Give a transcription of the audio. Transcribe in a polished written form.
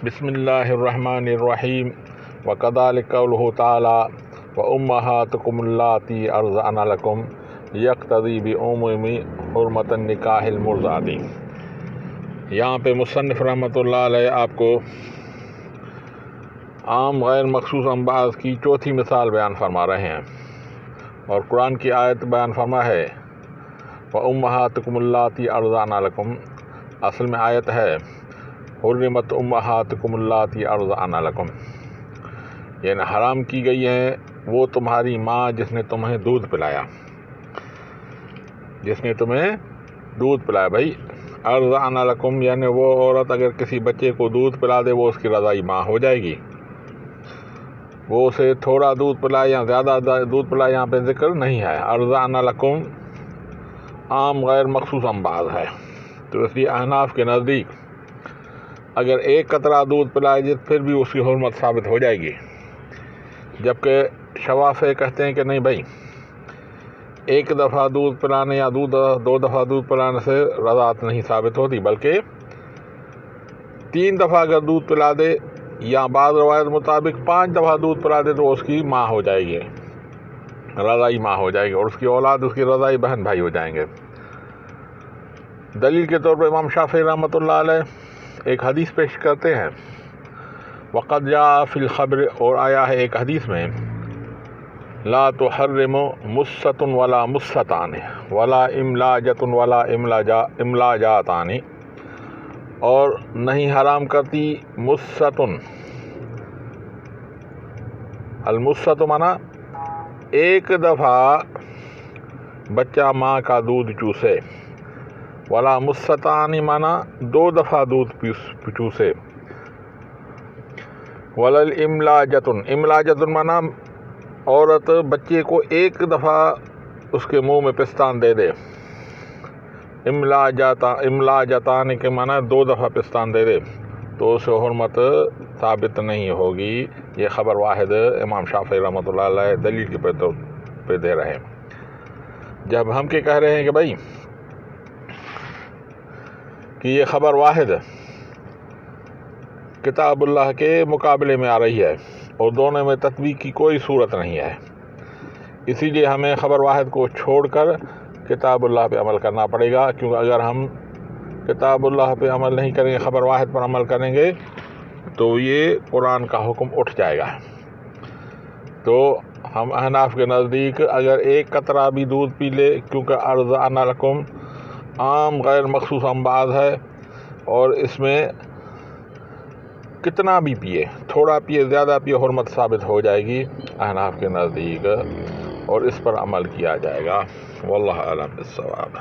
بسم اللہ الرحمن الرحیم وکذالک قولہ تعالی وامہاتکم اللاتی ارضعن لکم یقتضی بعموم حرمت النکاح المرضعات۔ یہاں پہ مصنف رحمۃ اللہ علیہ آپ کو عام غیر مخصوص انباز کی چوتھی مثال بیان فرما رہے ہیں، اور قرآن کی آیت بیان فرما ہے وامہاتکم اللاتی ارضعن لکم۔ اصل میں آیت ہے حرمت امہاتکم اللاتی ارضعن لکم، یعنی حرام کی گئی ہیں وہ تمہاری ماں جس نے تمہیں دودھ پلایا، بھائی ارضعن لکم یعنی وہ عورت اگر کسی بچے کو دودھ پلا دے وہ اس کی رضائی ماں ہو جائے گی۔ وہ اسے تھوڑا دودھ پلائے یا زیادہ دودھ پلائے یہاں پہ ذکر نہیں ہے، ارضعن لکم عام غیر مخصوص انباز ہے، تو اس لیے احناف کے نزدیک اگر ایک قطرہ دودھ پلائے پھر بھی اس کی حرمت ثابت ہو جائے گی، جبکہ شوافع کہتے ہیں کہ نہیں بھائی، ایک دفعہ دودھ پلانے یا دو دفعہ دودھ پلانے سے رضاعت نہیں ثابت ہوتی، بلکہ 3 دفعہ اگر دودھ پلا دے یا بعض روایت مطابق 5 دفعہ دودھ پلا دے تو اس کی ماں ہو جائے گی، رضائی ماں ہو جائے گی، اور اس کی اولاد اس کی رضائی بہن بھائی ہو جائیں گے۔ دلیل کے طور پر امام شافعی رحمۃ اللہ علیہ ایک حدیث پیش کرتے ہیں، وقد جاء فی الخبر، اور آیا ہے ایک حدیث میں، لا تحرم مست ولا مستان ولا املاجۃ ولا املاجاتان، اور نہیں حرام کرتی مست، المست مانا ایک دفعہ بچہ ماں کا دودھ چوسے، ولا مستان مانا 2 دفعہ دودھ چوسے، ولا املاجۃ، املاجۃ مانا عورت بچے کو ایک دفعہ اس کے منہ میں پستان دے دے، املاجتان کے مانا 2 دفعہ پستان دے دے، تو اسے حرمت ثابت نہیں ہوگی۔ یہ خبر واحد امام شافعی رحمۃ اللہ علیہ دلیل کے پہ دے رہے ہیں۔ جب ہم کہہ رہے ہیں کہ بھائی کہ یہ خبر واحد کتاب اللہ کے مقابلے میں آ رہی ہے اور دونوں میں تطبیق کی کوئی صورت نہیں ہے، اسی لیے ہمیں خبر واحد کو چھوڑ کر کتاب اللہ پہ عمل کرنا پڑے گا، کیونکہ اگر ہم کتاب اللہ پہ عمل نہیں کریں گے، خبر واحد پر عمل کریں گے تو یہ قرآن کا حکم اٹھ جائے گا۔ تو ہم احناف کے نزدیک اگر ایک قطرہ بھی دودھ پی لے، کیونکہ ارضعن لکم عام غیر مخصوص انباز ہے، اور اس میں کتنا بھی پیے، تھوڑا پیے زیادہ پیے، حرمت ثابت ہو جائے گی احناف کے نزدیک، اور اس پر عمل کیا جائے گا۔ واللہ اعلم بالصواب۔